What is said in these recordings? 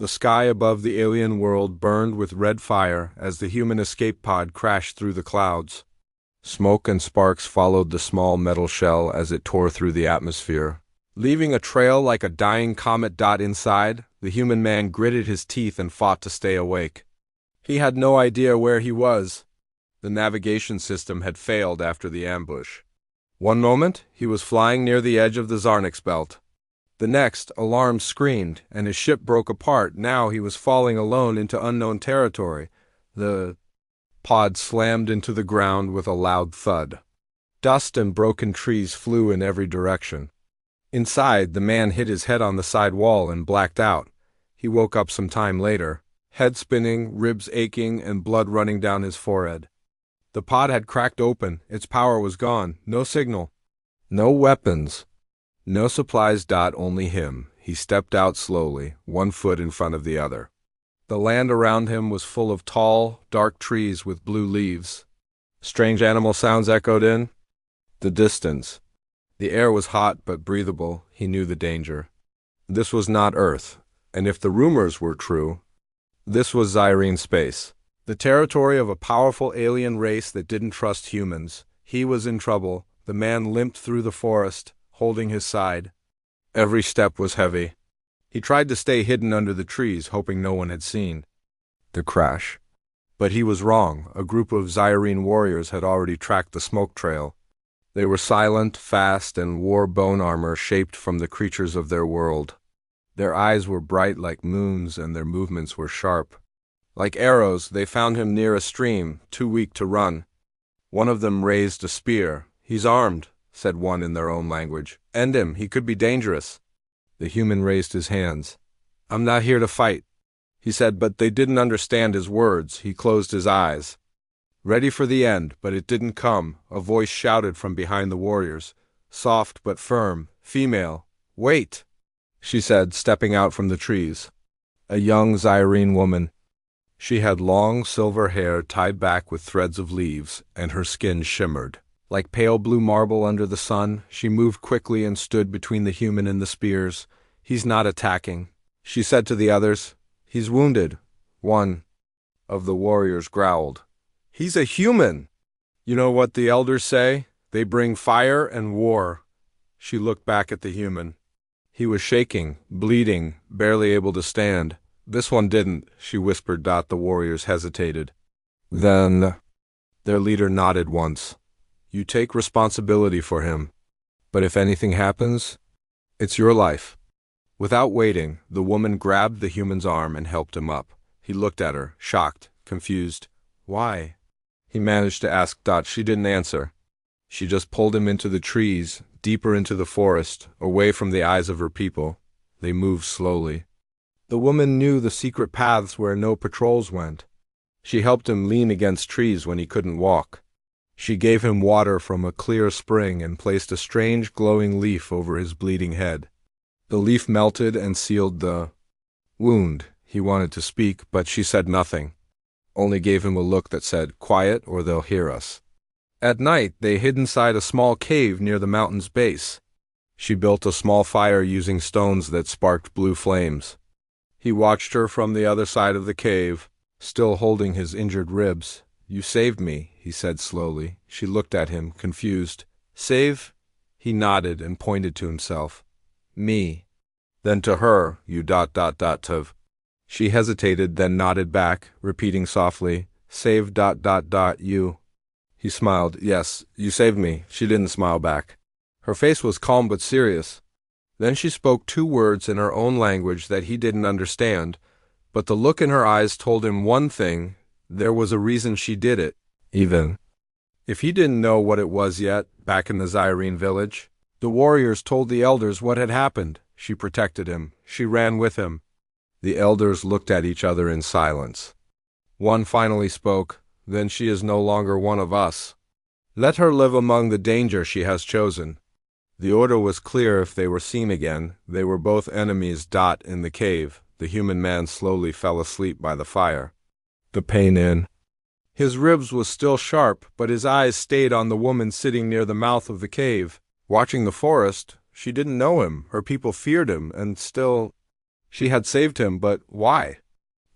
The sky above the alien world burned with red fire as the human escape pod crashed through the clouds. Smoke and sparks followed the small metal shell as it tore through the atmosphere, leaving a trail like a dying comet. Inside, the human man gritted his teeth and fought to stay awake. He had no idea where he was. The navigation system had failed after the ambush. One moment, he was flying near the edge of the Zarnix belt. The next, alarms screamed, and his ship broke apart. Now he was falling alone into unknown territory. The pod slammed into the ground with a loud thud. Dust and broken trees flew in every direction. Inside, the man hit his head on the side wall and blacked out. He woke up some time later, head spinning, ribs aching, and blood running down his forehead. The pod had cracked open. Its power was gone. No signal. No weapons. No supplies. Only him. He stepped out slowly, one foot in front of the other. The land around him was full of tall, dark trees with blue leaves. Strange animal sounds echoed in the distance. The air was hot but breathable. He knew the danger. This was not Earth, and if the rumors were true, this was Zyrene space, the territory of a powerful alien race that didn't trust humans. He was in trouble. The man limped through the forest, holding his side. Every step was heavy. He tried to stay hidden under the trees, hoping no one had seen the crash. But he was wrong. A group of Zyrene warriors had already tracked the smoke trail. They were silent, fast, and wore bone armor shaped from the creatures of their world. Their eyes were bright like moons, and their movements were sharp. Like arrows, they found him near a stream, too weak to run. One of them raised a spear. "He's armed," said one in their own language. "End him, he could be dangerous." The human raised his hands. "I'm not here to fight," he said, but they didn't understand his words. He closed his eyes, ready for the end, but it didn't come. A voice shouted from behind the warriors, soft but firm. "Female, wait," she said, stepping out from the trees. A young Zyrene woman. She had long silver hair tied back with threads of leaves, and her skin shimmered like pale blue marble under the sun. She moved quickly and stood between the human and the spears. "He's not attacking," she said to the others. "He's wounded." One of the warriors growled. "He's a human." "You know what the elders say? They bring fire and war." She looked back at the human. He was shaking, bleeding, barely able to stand. "This one didn't," she whispered. The warriors hesitated. Then their leader nodded once. "You take responsibility for him. But if anything happens, it's your life." Without waiting, the woman grabbed the human's arm and helped him up. He looked at her, shocked, confused. "Why?" he managed to ask. She didn't answer. She just pulled him into the trees, deeper into the forest, away from the eyes of her people. They moved slowly. The woman knew the secret paths where no patrols went. She helped him lean against trees when he couldn't walk. She gave him water from a clear spring and placed a strange glowing leaf over his bleeding head. The leaf melted and sealed the wound. He wanted to speak, but she said nothing, only gave him a look that said, "Quiet or they'll hear us." At night, they hid inside a small cave near the mountain's base. She built a small fire using stones that sparked blue flames. He watched her from the other side of the cave, still holding his injured ribs. "You saved me," he said slowly. She looked at him, confused. "Save?" He nodded and pointed to himself. "Me." Then to her, "You ... Tov." She hesitated, then nodded back, repeating softly, "Save ... You." He smiled. "Yes, you saved me." She didn't smile back. Her face was calm but serious. Then she spoke 2 words in her own language that he didn't understand, but the look in her eyes told him one thing: there was a reason she did it, even if he didn't know what it was yet. Back in the Zyrene village, the warriors told the elders what had happened. She protected him. She ran with him. The elders looked at each other in silence. One finally spoke. "Then she is no longer one of us. Let her live among the danger she has chosen." The order was clear if they were seen again. They were both enemies. In the cave, the human man slowly fell asleep by the fire. The pain in his ribs was still sharp, but his eyes stayed on the woman sitting near the mouth of the cave, watching the forest. She didn't know him. Her people feared him, and still She had saved him, but why?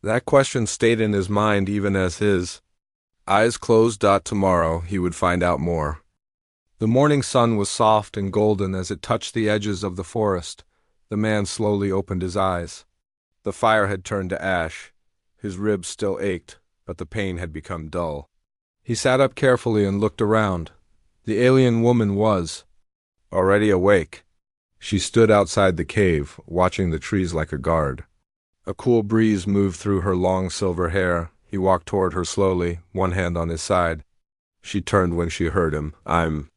That question stayed in his mind even as his eyes closed. Tomorrow he would find out more. The morning sun was soft and golden as it touched the edges of the forest. The man slowly opened his eyes. The fire had turned to ash. His ribs still ached, but the pain had become dull. He sat up carefully and looked around. The alien woman was already awake. She stood outside the cave, watching the trees like a guard. A cool breeze moved through her long silver hair. He walked toward her slowly, one hand on his side. She turned when she heard him. "I'm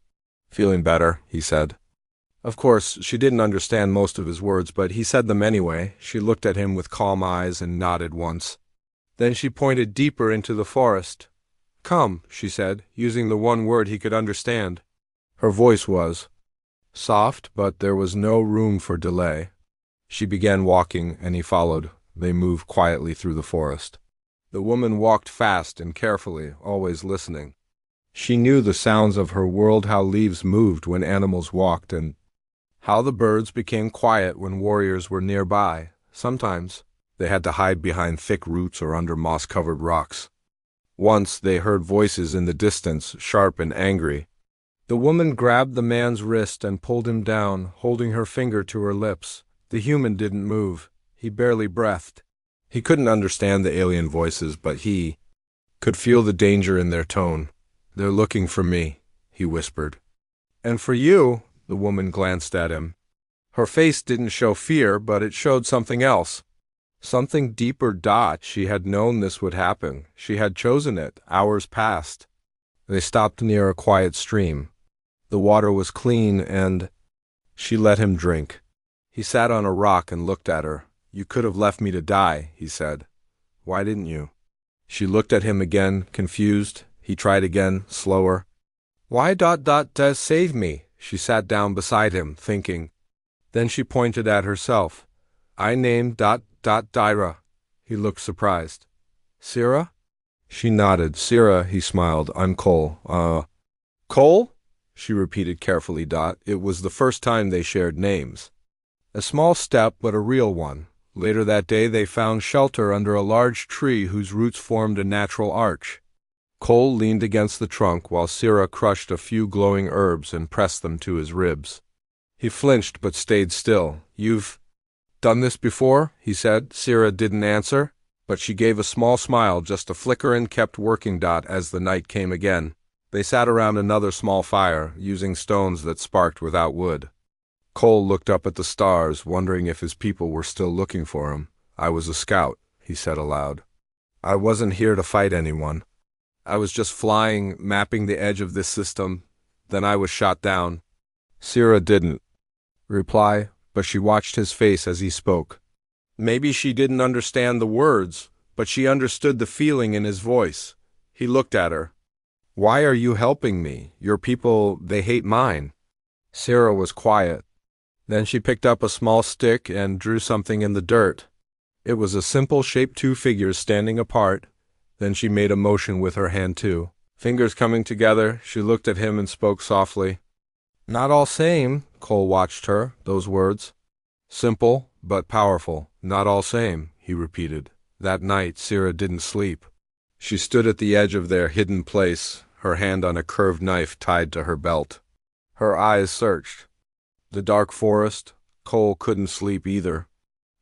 feeling better," he said. Of course, she didn't understand most of his words, but he said them anyway. She looked at him with calm eyes and nodded once. Then she pointed deeper into the forest. "Come," she said, using the one word he could understand. Her voice was soft, but there was no room for delay. She began walking, and he followed. They moved quietly through the forest. The woman walked fast and carefully, always listening. She knew the sounds of her world, how leaves moved when animals walked, and how the birds became quiet when warriors were nearby. Sometimes they had to hide behind thick roots or under moss-covered rocks. Once they heard voices in the distance, sharp and angry. The woman grabbed the man's wrist and pulled him down, holding her finger to her lips. The human didn't move. He barely breathed. He couldn't understand the alien voices, but he could feel the danger in their tone. "They're looking for me," he whispered. "And for you," the woman glanced at him. Her face didn't show fear, but it showed something else. Something deeper. She had known this would happen. She had chosen it. Hours passed. They stopped near a quiet stream. The water was clean, and she let him drink. He sat on a rock and looked at her. "You could have left me to die," he said. "Why didn't you?" She looked at him again, confused. He tried again, slower. "Why save me?" She sat down beside him, thinking. Then she pointed at herself. "I named Dyra." He looked surprised. "Sira?" She nodded. "Sira," he smiled. "I'm Cole." "Cole?" She repeated carefully. It was the first time they shared names. A small step, but a real one. Later that day they found shelter under a large tree whose roots formed a natural arch. Cole leaned against the trunk while Sira crushed a few glowing herbs and pressed them to his ribs. He flinched but stayed still. "You've done this before?" he said. Sira didn't answer, but she gave a small smile, just a flicker, and kept working. As the night came again, they sat around another small fire, using stones that sparked without wood. Cole looked up at the stars, wondering if his people were still looking for him. "I was a scout," he said aloud. "I wasn't here to fight anyone. I was just flying, mapping the edge of this system. Then I was shot down." Sira didn't reply, but she watched his face as he spoke. Maybe she didn't understand the words, but she understood the feeling in his voice. He looked at her. "Why are you helping me? Your people, they hate mine." Sira was quiet. Then she picked up a small stick and drew something in the dirt. It was a simple shape, two figures standing apart. Then she made a motion with her hand too. Fingers coming together, she looked at him and spoke softly. "Not all same." Cole watched her, those words. Simple, but powerful. "Not all same," he repeated. That night, Sira didn't sleep. She stood at the edge of their hidden place, her hand on a curved knife tied to her belt. Her eyes searched the dark forest. Cole couldn't sleep either.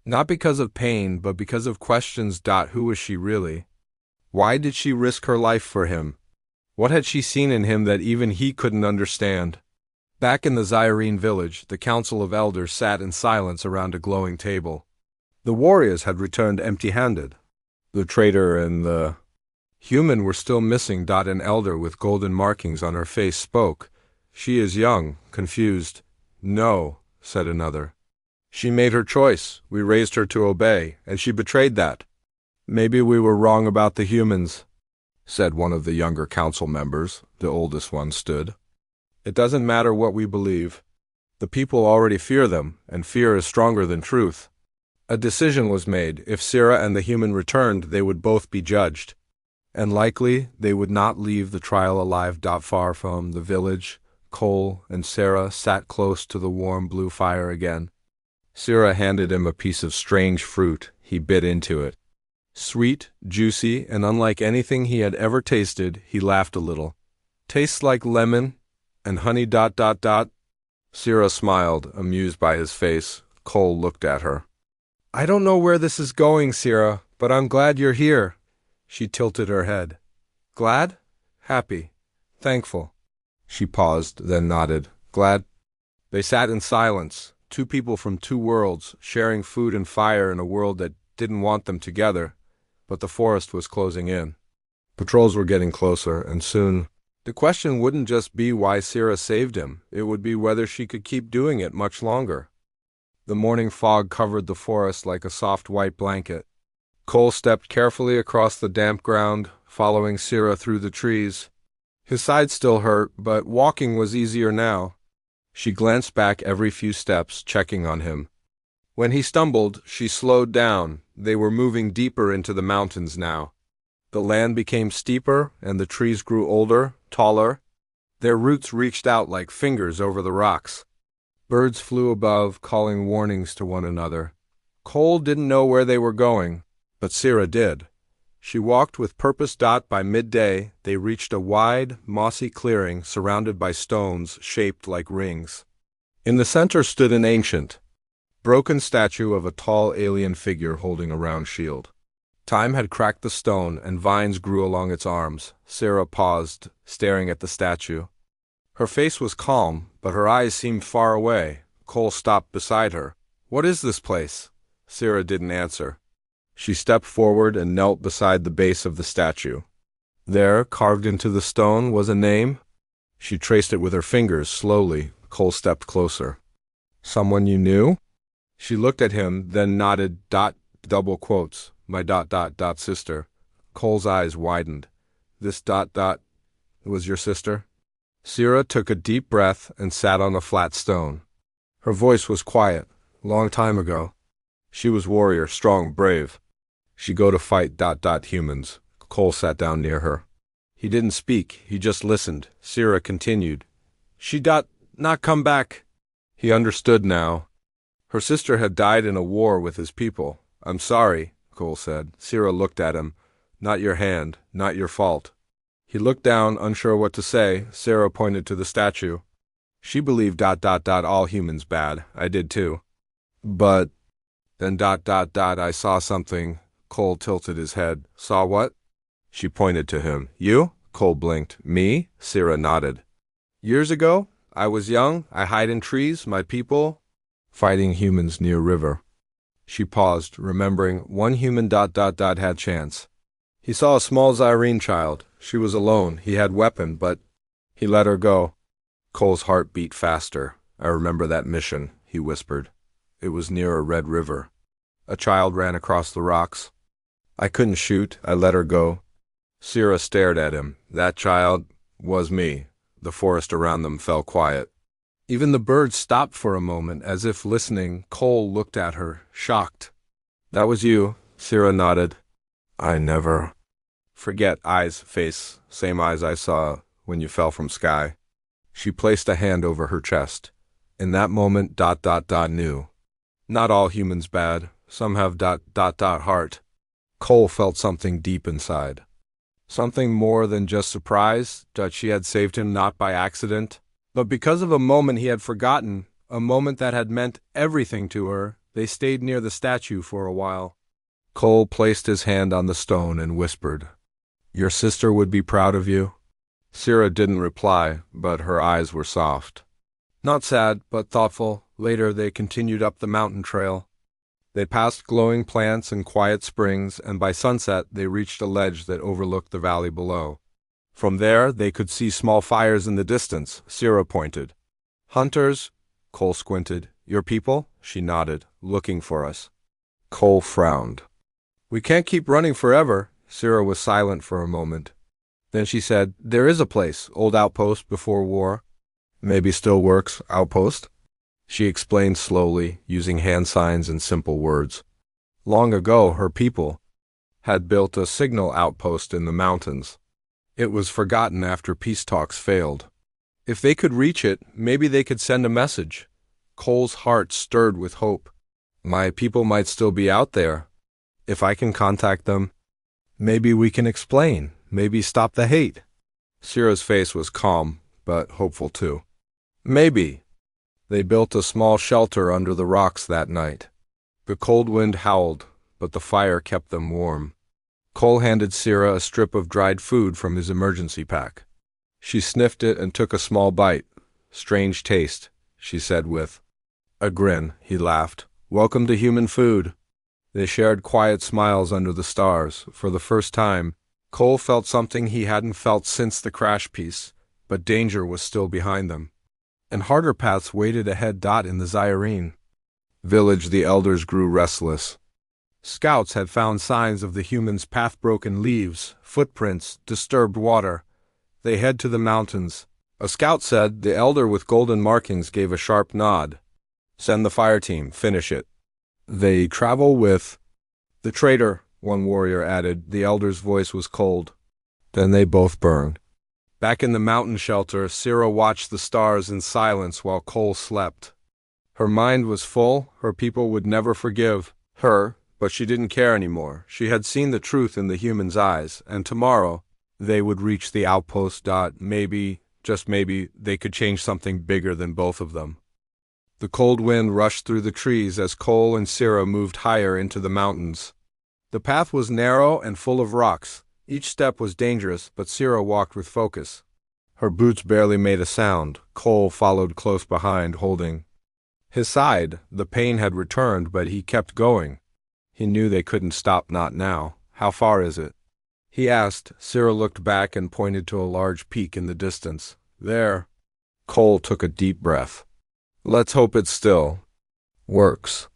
Not because of pain, but because of questions. Who was she really? Why did she risk her life for him? What had she seen in him that even he couldn't understand? Back in the Zyrene village, the council of elders sat in silence around a glowing table. The warriors had returned empty-handed. The traitor and the human were still missing. An elder with golden markings on her face spoke. "She is young, confused." "No," said another. "She made her choice. We raised her to obey, and she betrayed that." "Maybe we were wrong about the humans," said one of the younger council members. The oldest one stood. "It doesn't matter what we believe. The people already fear them, and fear is stronger than truth." A decision was made. If Sira and the human returned, they would both be judged. And likely they would not leave the trial alive. Far from the village, Cole and Sira sat close to the warm blue fire again. Sira handed him a piece of strange fruit. He bit into it. Sweet, juicy, and unlike anything he had ever tasted, he laughed a little. Tastes like lemon and honey ... Sira smiled, amused by his face. Cole looked at her. I don't know where this is going, Sira, but I'm glad you're here. She tilted her head. Glad? Happy. Thankful. She paused, then nodded. Glad? They sat in silence, two people from two worlds, sharing food and fire in a world that didn't want them together, but the forest was closing in. Patrols were getting closer, and soon the question wouldn't just be why Sira saved him, it would be whether she could keep doing it much longer. The morning fog covered the forest like a soft white blanket. Cole stepped carefully across the damp ground, following Sira through the trees. His side still hurt, but walking was easier now. She glanced back every few steps, checking on him. When he stumbled, she slowed down. They were moving deeper into the mountains now. The land became steeper, and the trees grew older, taller. Their roots reached out like fingers over the rocks. Birds flew above, calling warnings to one another. Cole didn't know where they were going, but Sira did. She walked with purpose. By midday, they reached a wide, mossy clearing surrounded by stones shaped like rings. In the center stood an ancient, broken statue of a tall alien figure holding a round shield. Time had cracked the stone, and vines grew along its arms. Sira paused, staring at the statue. Her face was calm, but her eyes seemed far away. Cole stopped beside her. What is this place? Sira didn't answer. She stepped forward and knelt beside the base of the statue. There, carved into the stone, was a name. She traced it with her fingers, slowly. Cole stepped closer. Someone you knew? She looked at him, then nodded. Double quotes. My ... sister. Cole's eyes widened. This ... was your sister? Sira took a deep breath and sat on a flat stone. Her voice was quiet. Long time ago. She was warrior, strong, brave. She go to fight ... humans. Cole sat down near her. He didn't speak, he just listened. Sira continued. She ... not come back. He understood now. Her sister had died in a war with his people. I'm sorry, Cole said. Sira looked at him. Not your hand, not your fault. He looked down, unsure what to say. Sira pointed to the statue. She believed ... all humans bad. I did too. But then ... I saw something. Cole tilted his head. Saw what? She pointed to him. You? Cole blinked. Me? Sira nodded. Years ago? I was young. I hide in trees. My people fighting humans near river. She paused, remembering one human ... had chance. He saw a small Zyrene child. She was alone. He had weapon, but he let her go. Cole's heart beat faster. I remember that mission, he whispered. It was near a red river. A child ran across the rocks. I couldn't shoot. I let her go. Sira stared at him. That child was me. The forest around them fell quiet. Even the birds stopped for a moment, as if listening. Cole looked at her, shocked. That was you, Sira nodded. I never forget eyes, face, same eyes I saw when you fell from sky. She placed a hand over her chest. In that moment, ... knew. Not all humans bad. Some have ... heart. Cole felt something deep inside. Something more than just surprise, that she had saved him not by accident, but because of a moment he had forgotten, a moment that had meant everything to her. They stayed near the statue for a while. Cole placed his hand on the stone and whispered, Your sister would be proud of you? Sira didn't reply, but her eyes were soft. Not sad, but thoughtful. Later they continued up the mountain trail. They passed glowing plants and quiet springs, and by sunset they reached a ledge that overlooked the valley below. From there they could see small fires in the distance. Sira pointed. Hunters? Cole squinted. Your people? She nodded. Looking for us. Cole frowned. We can't keep running forever. Sira was silent for a moment. Then she said, There is a place, old outpost before war. Maybe still works, outpost? She explained slowly, using hand signs and simple words. Long ago, her people had built a signal outpost in the mountains. It was forgotten after peace talks failed. If they could reach it, maybe they could send a message. Cole's heart stirred with hope. My people might still be out there. If I can contact them, maybe we can explain, maybe stop the hate. Sierra's face was calm, but hopeful too. Maybe. They built a small shelter under the rocks that night. The cold wind howled, but the fire kept them warm. Cole handed Sierra a strip of dried food from his emergency pack. She sniffed it and took a small bite. Strange taste, she said with a grin. He laughed. Welcome to human food. They shared quiet smiles under the stars. For the first time, Cole felt something he hadn't felt since the crash piece, but danger was still behind them. And harder paths waited ahead. In the Zyrene village, the elders grew restless. Scouts had found signs of the humans' path: broken leaves, footprints, disturbed water. They head to the mountains. A scout said. The elder with golden markings gave a sharp nod. Send the fire team, finish it. They travel with the traitor, one warrior added. The elder's voice was cold. Then they both burned. Back in the mountain shelter, Sierra watched the stars in silence while Cole slept. Her mind was full. Her people would never forgive her, but she didn't care anymore. She had seen the truth in the humans' eyes, and tomorrow they would reach the outpost. Maybe, just maybe, they could change something bigger than both of them. The cold wind rushed through the trees as Cole and Sierra moved higher into the mountains. The path was narrow and full of rocks. Each step was dangerous, but Sierra walked with focus. Her boots barely made a sound. Cole followed close behind, holding his side. The pain had returned, but he kept going. He knew they couldn't stop, not now. How far is it? He asked. Sierra looked back and pointed to a large peak in the distance. There. Cole took a deep breath. Let's hope it still works.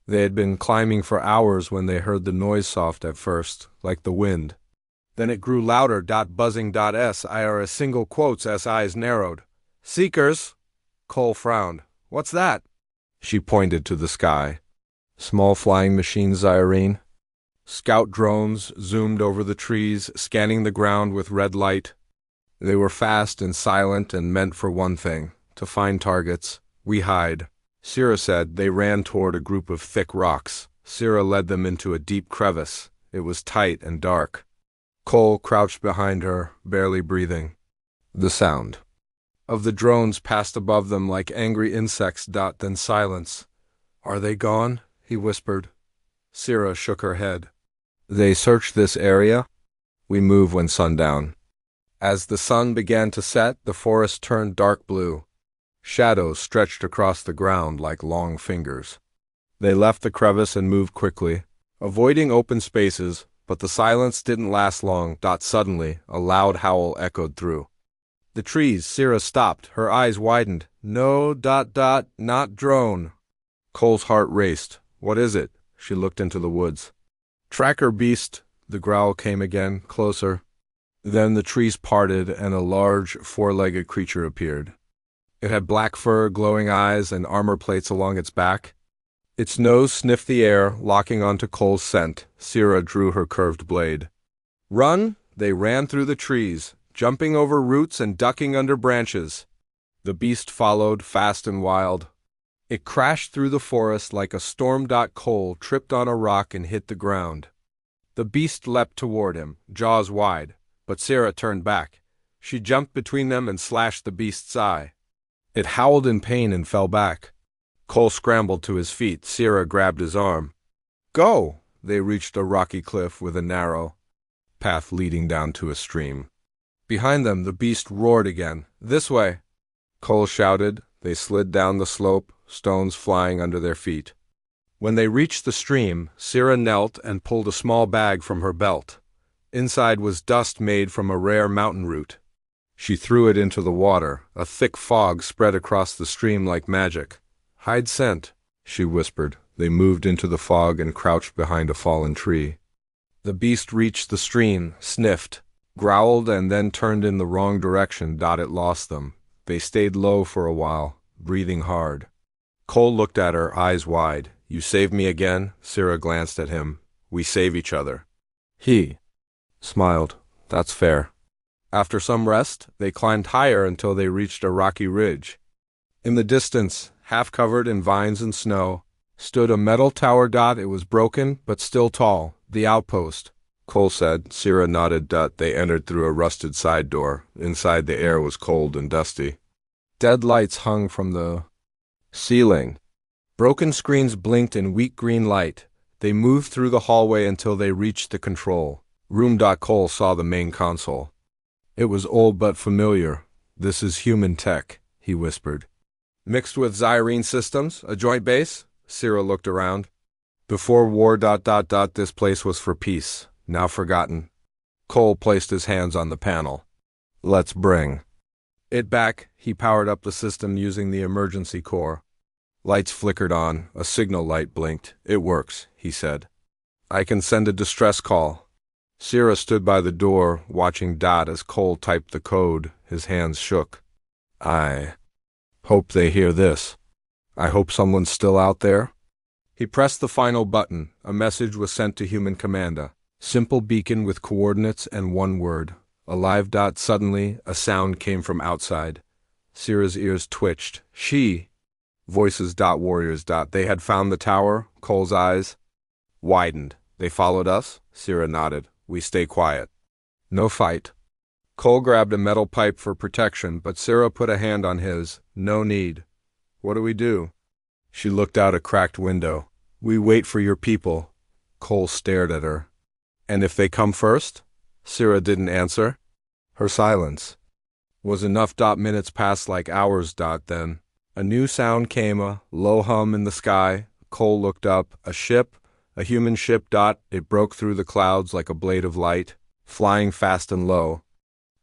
They had been climbing for hours when they heard the noise, soft at first, like the wind. Then it grew louder. Buzzing. A single quotes as eyes narrowed. Seekers! Cole frowned. What's that? She pointed to the sky. Small flying machines, Irene. Scout drones zoomed over the trees, scanning the ground with red light. They were fast and silent and meant for one thing, to find targets. We hide. Sierra said. They ran toward a group of thick rocks. Sierra led them into a deep crevice. It was tight and dark. Cole crouched behind her, barely breathing. The sound of the drones passed above them like angry insects. Then silence. Are they gone? He whispered. Sierra shook her head. They searched this area? We move when sundown. As the sun began to set, the forest turned dark blue. Shadows stretched across the ground like long fingers. They left the crevice and moved quickly, avoiding open spaces, but the silence didn't last long. Suddenly, a loud howl echoed through the trees. Sierra stopped. Her eyes widened. No. Not drone. Cole's heart raced. What is it? She looked into the woods. Tracker beast. The growl came again, closer. Then the trees parted and a large, four-legged creature appeared. It had black fur, glowing eyes, and armor plates along its back. Its nose sniffed the air, locking onto Cole's scent. Sierra drew her curved blade. Run! They ran through the trees, jumping over roots and ducking under branches. The beast followed, fast and wild. It crashed through the forest like a storm. Cole tripped on a rock and hit the ground. The beast leapt toward him, jaws wide, but Sierra turned back. She jumped between them and slashed the beast's eye. It howled in pain and fell back. Cole scrambled to his feet. Sierra grabbed his arm. Go! They reached a rocky cliff with a narrow path leading down to a stream. Behind them, the beast roared again. This way! Cole shouted. They slid down the slope, stones flying under their feet. When they reached the stream, Sierra knelt and pulled a small bag from her belt. Inside was dust made from a rare mountain root. She threw it into the water. A thick fog spread across the stream like magic. Hide scent, she whispered. They moved into the fog and crouched behind a fallen tree. The beast reached the stream, sniffed, growled, and then turned in the wrong direction. It lost them. They stayed low for a while, breathing hard. Cole looked at her, eyes wide. You saved me again? Sierra glanced at him. We save each other. He smiled. That's fair. After some rest, they climbed higher until they reached a rocky ridge. In the distance, half covered in vines and snow, stood a metal tower. It was broken, but still tall. The outpost, Cole said. Sierra nodded. They entered through a rusted side door. Inside, the air was cold and dusty. Dead lights hung from the ceiling. Broken screens blinked in weak green light. They moved through the hallway until they reached the control room. Cole saw the main console. It was old but familiar. This is human tech, he whispered. Mixed with Zyrene systems, a joint base? Sierra looked around. Before war. This place was for peace, now forgotten. Cole placed his hands on the panel. Let's bring it back. He powered up the system using the emergency core. Lights flickered on, a signal light blinked. It works, he said. I can send a distress call. Sierra stood by the door, watching as Cole typed the code. His hands shook. I hope they hear this. I hope someone's still out there. He pressed the final button. A message was sent to Human Commander. Simple beacon with coordinates and one word. Alive. Suddenly, a sound came from outside. Sierra's ears twitched. Voices. Warriors. They had found the tower. Cole's eyes widened. They followed us? Sierra nodded. We stay quiet. No fight. Cole grabbed a metal pipe for protection, but Sierra put a hand on his. No need. What do we do? She looked out a cracked window. We wait for your people. Cole stared at her. And if they come first? Sierra didn't answer. Her silence was enough. Minutes passed like hours. Then a new sound came, a low hum in the sky. Cole looked up. A ship, a human ship. It broke through the clouds like a blade of light, flying fast and low.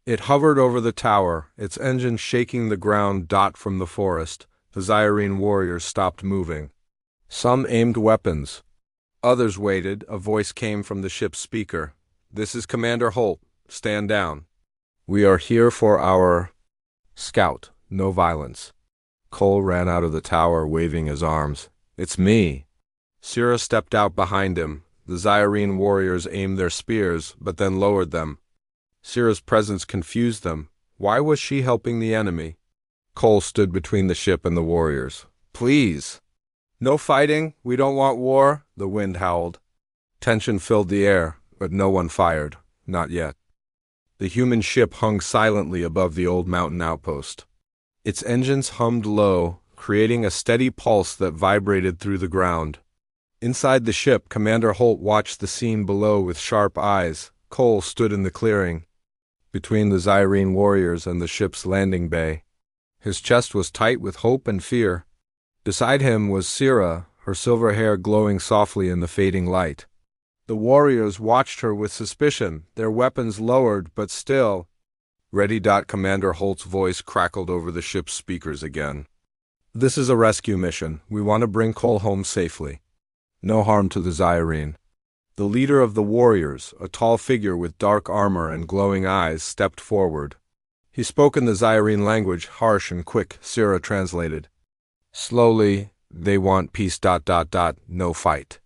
It hovered over the tower, its engine shaking the ground. From the forest, the Zyrene warriors stopped moving. Some aimed weapons. Others waited. A voice came from the ship's speaker. This is Commander Holt. Stand down. We are here for our scout. No violence. Cole ran out of the tower, waving his arms. It's me. Sierra stepped out behind him. The Zyrene warriors aimed their spears, but then lowered them. Sierra's presence confused them. Why was she helping the enemy? Cole stood between the ship and the warriors. Please. No fighting. We don't want war. The wind howled. Tension filled the air, but no one fired. Not yet. The human ship hung silently above the old mountain outpost. Its engines hummed low, creating a steady pulse that vibrated through the ground. Inside the ship, Commander Holt watched the scene below with sharp eyes. Cole stood in the clearing, between the Zyrene warriors and the ship's landing bay. His chest was tight with hope and fear. Beside him was Sierra, her silver hair glowing softly in the fading light. The warriors watched her with suspicion, their weapons lowered, but still. Ready. Commander Holt's voice crackled over the ship's speakers again. This is a rescue mission. We want to bring Cole home safely. No harm to the Zyrene. The leader of the warriors, a tall figure with dark armor and glowing eyes, stepped forward. He spoke in the Zyrene language, harsh and quick. Sierra translated. Slowly, they want peace. No fight.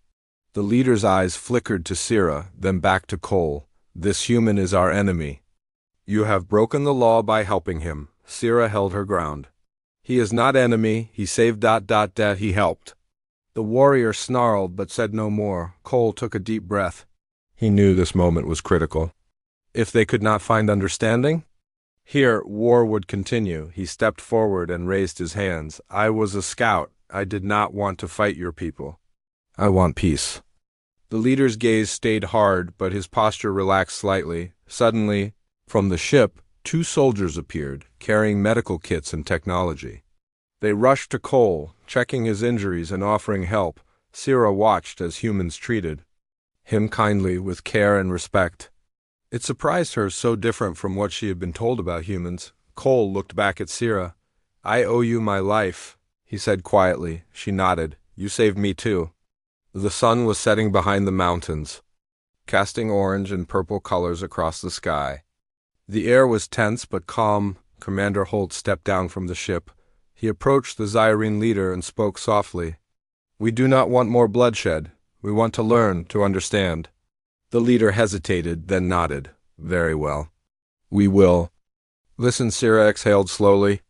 The leader's eyes flickered to Sierra, then back to Cole. This human is our enemy. You have broken the law by helping him. Sierra held her ground. He is not enemy. He saved. He helped. The warrior snarled but said no more. Cole took a deep breath. He knew this moment was critical. If they could not find understanding? Here, war would continue. He stepped forward and raised his hands. I was a scout. I did not want to fight your people. I want peace. The leader's gaze stayed hard, but his posture relaxed slightly. Suddenly, from the ship, 2 soldiers appeared, carrying medical kits and technology. They rushed to Cole, checking his injuries and offering help. Sierra watched as humans treated him kindly, with care and respect. It surprised her, so different from what she had been told about humans. Cole looked back at Sierra. I owe you my life, he said quietly. She nodded. You saved me too. The sun was setting behind the mountains, casting orange and purple colors across the sky. The air was tense but calm. Commander Holt stepped down from the ship. He approached the Zyrene leader and spoke softly. We do not want more bloodshed. We want to learn, to understand. The leader hesitated, then nodded. Very well. We will. Listen. Sierra exhaled slowly.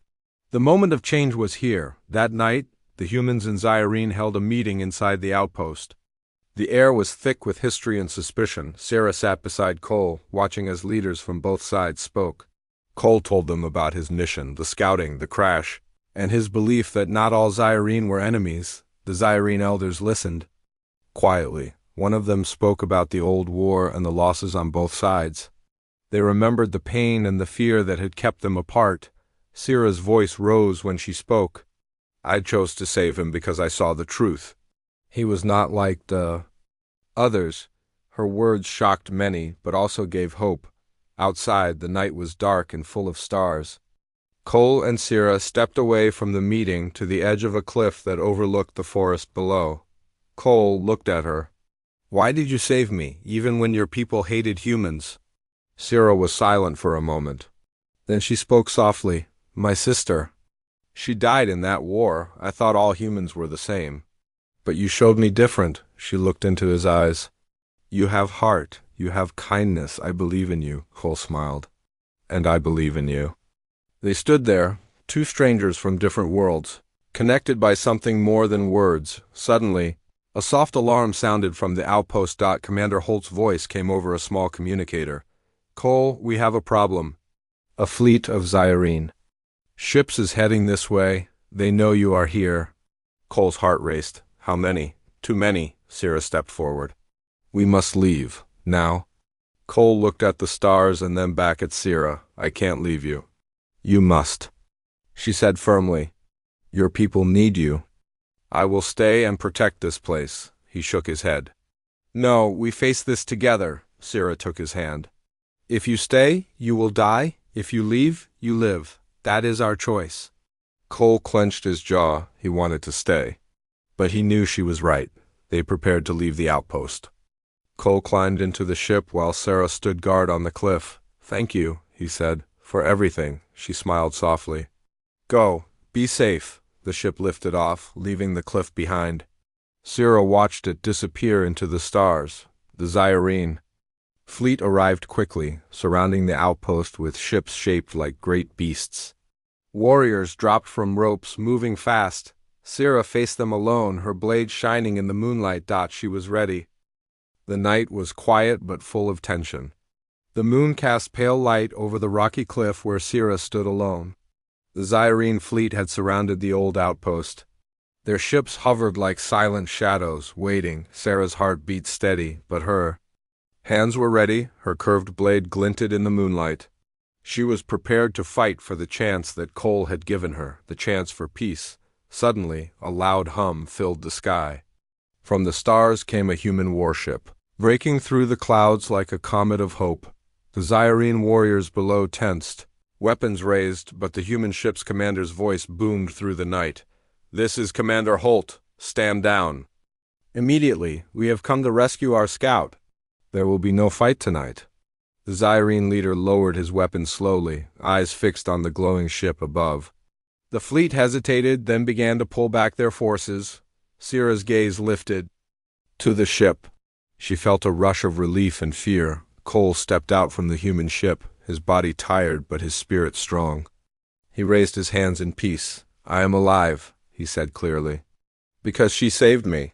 The moment of change was here. That night, The humans in Zyrene held a meeting inside the outpost. The air was thick with history and suspicion. Sarah sat beside Cole, watching as leaders from both sides spoke. Cole told them about his mission, the scouting, the crash, and his belief that not all Zyrene were enemies. The Zyrene elders listened. Quietly, one of them spoke about the old war and the losses on both sides. They remembered the pain and the fear that had kept them apart. Syrah's voice rose when she spoke. I chose to save him because I saw the truth. He was not like the others. Her words shocked many, but also gave hope. Outside, the night was dark and full of stars. Cole and Sirah stepped away from the meeting to the edge of a cliff that overlooked the forest below. Cole looked at her. Why did you save me, even when your people hated humans? Sirah was silent for a moment. Then she spoke softly. My sister. She died in that war. I thought all humans were the same. But you showed me different. She looked into his eyes. You have heart. You have kindness. I believe in you, Cole smiled. And I believe in you. They stood there, two strangers from different worlds, connected by something more than words. Suddenly, a soft alarm sounded from the outpost. Commander Holt's voice came over a small communicator. Cole, we have a problem. A fleet of Zyrene. Ships is heading this way. They know you are here. Cole's heart raced. How many? Too many. Sirah stepped forward. We must leave. Now. Cole looked at the stars and then back at Sirah. I can't leave you. You must. She said firmly. Your people need you. I will stay and protect this place. He shook his head. No, we face this together. Sirah took his hand. If you stay, you will die. If you leave, you live. That is our choice. Cole clenched his jaw. He wanted to stay. But he knew she was right. They prepared to leave the outpost. Cole climbed into the ship while Sirah stood guard on the cliff. Thank you, he said, for everything. She smiled softly. Go. Be safe. The ship lifted off, leaving the cliff behind. Sirah watched it disappear into the stars. The Zyrene fleet arrived quickly, surrounding the outpost with ships shaped like great beasts. Warriors dropped from ropes, moving fast. Sirah faced them alone, her blade shining in the moonlight. She was ready. The night was quiet but full of tension. The moon cast pale light over the rocky cliff where Sirah stood alone. The Zyrene fleet had surrounded the old outpost. Their ships hovered like silent shadows, waiting. Sarah's heart beat steady, but her hands were ready. Her curved blade glinted in the moonlight. She was prepared to fight for the chance that Cole had given her, the chance for peace. Suddenly, a loud hum filled the sky. From the stars came a human warship, breaking through the clouds like a comet of hope. The Zyrene warriors below tensed, weapons raised, but the human ship's commander's voice boomed through the night. This is Commander Holt. Stand down. Immediately, we have come to rescue our scout. There will be no fight tonight. The Zyrene leader lowered his weapon slowly, eyes fixed on the glowing ship above. The fleet hesitated, then began to pull back their forces. Sirah's gaze lifted to the ship. She felt a rush of relief and fear. Cole stepped out from the human ship, his body tired but his spirit strong. He raised his hands in peace. I am alive, he said clearly. Because she saved me.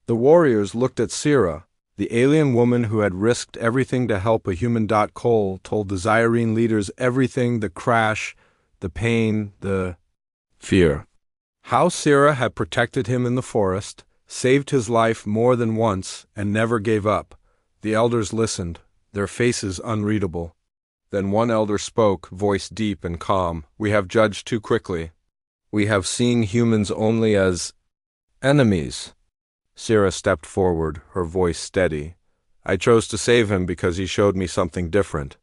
The warriors looked at Sirah, the alien woman who had risked everything to help a human. Cole told the Zyrene leaders everything, the crash, the pain, the fear. How Sirah had protected him in the forest, saved his life more than once, and never gave up. The elders listened, their faces unreadable. Then one elder spoke, voice deep and calm. We have judged too quickly. We have seen humans only as enemies. Sirah stepped forward, her voice steady. I chose to save him because he showed me something different.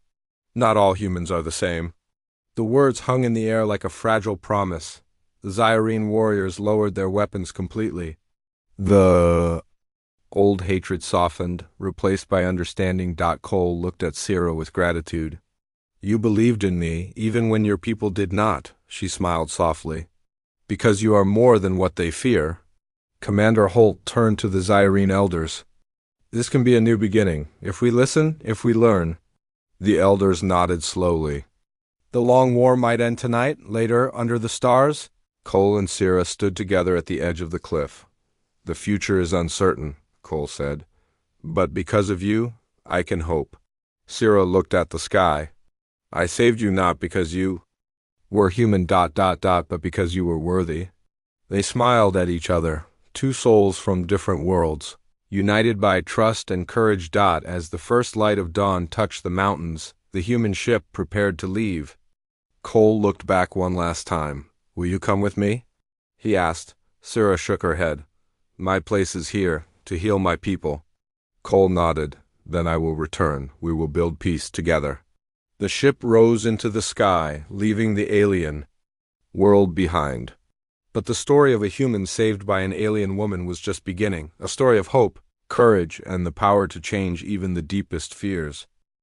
Not all humans are the same. The words hung in the air like a fragile promise. The Zyrene warriors lowered their weapons completely. The old hatred softened, replaced by understanding. Cole looked at Sirah with gratitude. You believed in me, even when your people did not, she smiled softly. Because you are more than what they fear. Commander Holt turned to the Zyrene elders. This can be a new beginning, if we listen, if we learn. The elders nodded slowly. The long war might end tonight, later, under the stars. Cole and Sierra stood together at the edge of the cliff. The future is uncertain, Cole said. But because of you, I can hope. Sierra looked at the sky. I saved you not because you were human ... but because you were worthy. They smiled at each other, two souls from different worlds, united by trust and courage. As the first light of dawn touched the mountains, the human ship prepared to leave. Cole looked back one last time. Will you come with me? He asked. Sierra shook her head. My place is here, to heal my people. Cole nodded. Then I will return. We will build peace together. The ship rose into the sky, leaving the alien world behind. But the story of a human saved by an alien woman was just beginning, a story of hope, courage, and the power to change even the deepest fears.